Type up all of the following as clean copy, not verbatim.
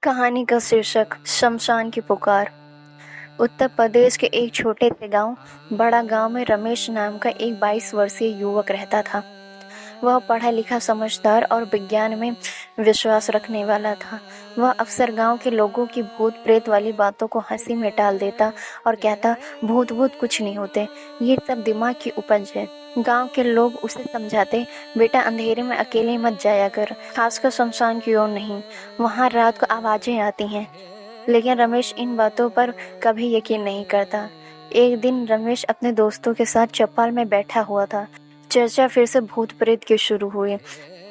कहानी का शीर्षक शमशान की पुकार। उत्तर प्रदेश के एक छोटे से गांव बड़ा गांव में रमेश नाम का एक 22 वर्षीय युवक रहता था। वह पढ़ा लिखा, समझदार और विज्ञान में विश्वास रखने वाला था। वह अक्सर गांव के लोगों की भूत प्रेत वाली बातों को हंसी में टाल देता और कहता, भूत भूत कुछ नहीं होते, ये सब दिमाग की उपज है। गांव के लोग उसे समझाते, बेटा अंधेरे में अकेले मत जाया कर, खासकर शमशान की ओर नहीं, वहां रात को आवाजें आती हैं। लेकिन रमेश इन बातों पर कभी यकीन नहीं करता। एक दिन रमेश अपने दोस्तों के साथ चौपाल में बैठा हुआ था। चर्चा फिर से भूत प्रेत की शुरू हुई।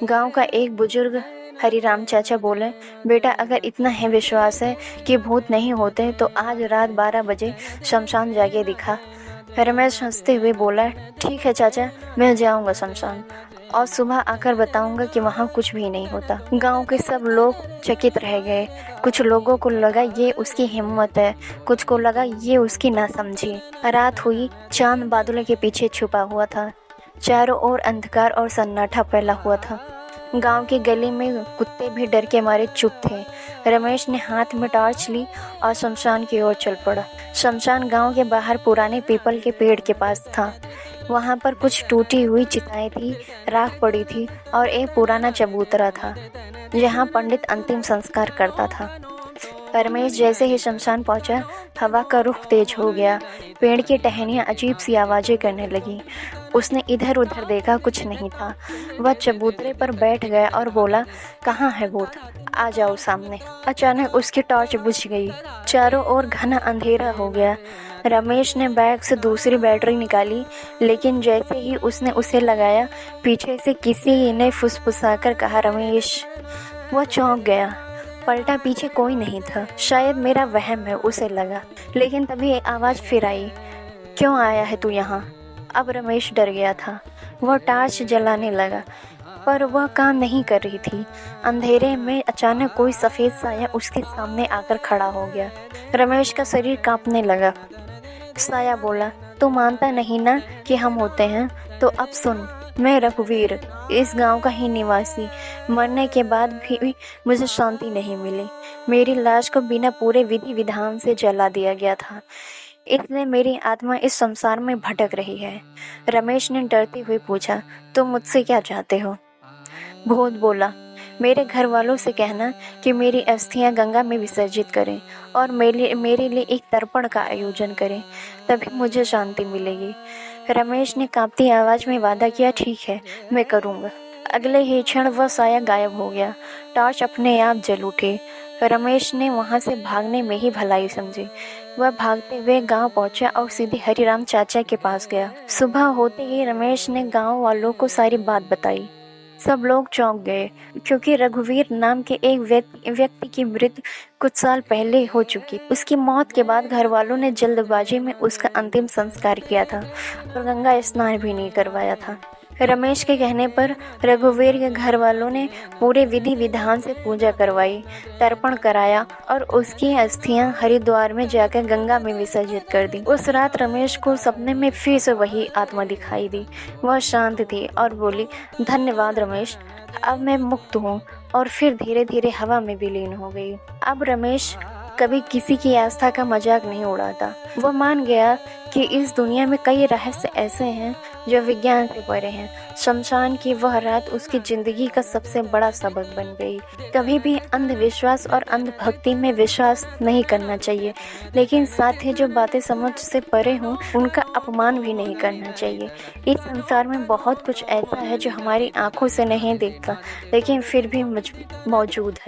गांव का एक बुजुर्ग हरिराम चाचा बोले, बेटा अगर इतना है विश्वास है कि भूत नहीं होते तो आज रात 12 बजे शमशान जाके दिखा। रमेश हंसते हुए बोला, ठीक है चाचा, मैं जाऊंगा शमशान और सुबह आकर बताऊंगा कि वहाँ कुछ भी नहीं होता। गांव के सब लोग चकित रह गए। कुछ लोगों को लगा ये उसकी हिम्मत है, कुछ को लगा ये उसकी नासमझी। रात हुई, चांद बादलों के पीछे छुपा हुआ था। चारों ओर अंधकार और सन्नाटा फैला हुआ था। गांव की गली में कुत्ते भी डर के मारे चुप थे। रमेश ने हाथ में टॉर्च ली और शमशान की ओर चल पड़ा। शमशान गांव के बाहर पुराने पीपल के पेड़ के पास था। वहां पर कुछ टूटी हुई चिताएं थी, राख पड़ी थी और एक पुराना चबूतरा था जहां पंडित अंतिम संस्कार करता था। रमेश जैसे ही शमशान पहुंचा, हवा का रुख तेज हो गया। पेड़ की टहनियां अजीब सी आवाजें करने लगी। उसने इधर उधर देखा, कुछ नहीं था। वह चबूतरे पर बैठ गया और बोला, कहाँ है भूत, आ जाओ सामने। अचानक उसकी टॉर्च बुझ गई। चारों ओर घना अंधेरा हो गया। रमेश ने बैग से दूसरी बैटरी निकाली, लेकिन जैसे ही उसने उसे लगाया, पीछे से किसी ने फुसफुसाकर कहा, रमेश। वह चौंक गया। पलटा, पीछे कोई नहीं था। शायद मेरा वहम है, उसे लगा। लेकिन तभी आवाज फिर आई, क्यों आया है तू यहाँ? अब रमेश डर गया था। वह टॉर्च जलाने लगा, पर वह काम नहीं कर रही थी। अंधेरे में अचानक कोई सफेद साया उसके सामने आकर खड़ा हो गया। रमेश का शरीर कांपने लगा। साया बोला, तू मानता नहीं ना कि हम होते हैं? तो अब सुन, मैं रघुवीर, इस गांव का ही निवासी। मरने के बाद भी मुझे शांति नहीं मिली। मेरी लाश को बिना पूरे विधि विधान से जला दिया गया था, इसलिए मेरी आत्मा इस संसार में भटक रही है। रमेश ने डरते हुए पूछा, तुम मुझसे क्या चाहते हो? भूत बोला, मेरे घर वालों से कहना कि मेरी अस्थियां गंगा में विसर्जित करें और मेरे लिए एक तर्पण का आयोजन करें, तभी मुझे शांति मिलेगी। रमेश ने कांपती आवाज में वादा किया, ठीक है, मैं करूँगा। अगले ही क्षण वह साया गायब हो गया। टॉर्च अपने आप जल उठी। रमेश ने वहां से भागने में ही भलाई समझी। वह भागते हुए गांव पहुंचा और सीधे हरिराम चाचा के पास गया। सुबह होते ही रमेश ने गांव वालों को सारी बात बताई। सब लोग चौंक गए, क्योंकि रघुवीर नाम के एक व्यक्ति की मृत्यु कुछ साल पहले हो चुकी। उसकी मौत के बाद घर वालों ने जल्दबाजी में उसका अंतिम संस्कार किया था और गंगा स्नान भी नहीं करवाया था। रमेश के कहने पर रघुवीर के घर वालों ने पूरे विधि विधान से पूजा करवाई, तर्पण कराया और उसकी अस्थियां हरिद्वार में जाकर गंगा में विसर्जित कर दी। उस रात रमेश को सपने में फिर से वही आत्मा दिखाई दी। वह शांत थी और बोली, धन्यवाद रमेश, अब मैं मुक्त हूँ। और फिर धीरे धीरे हवा में विलीन हो गई। अब रमेश कभी किसी की आस्था का मजाक नहीं उड़ाता। वह मान गया कि इस दुनिया में कई रहस्य ऐसे हैं जो विज्ञान से परे हैं। शमशान की वह रात उसकी जिंदगी का सबसे बड़ा सबक बन गई। कभी भी अंधविश्वास और अंधभक्ति में विश्वास नहीं करना चाहिए, लेकिन साथ ही जो बातें समझ से परे हों उनका अपमान भी नहीं करना चाहिए। इस संसार में बहुत कुछ ऐसा है जो हमारी आंखों से नहीं दिखता, लेकिन फिर भी मौजूद है।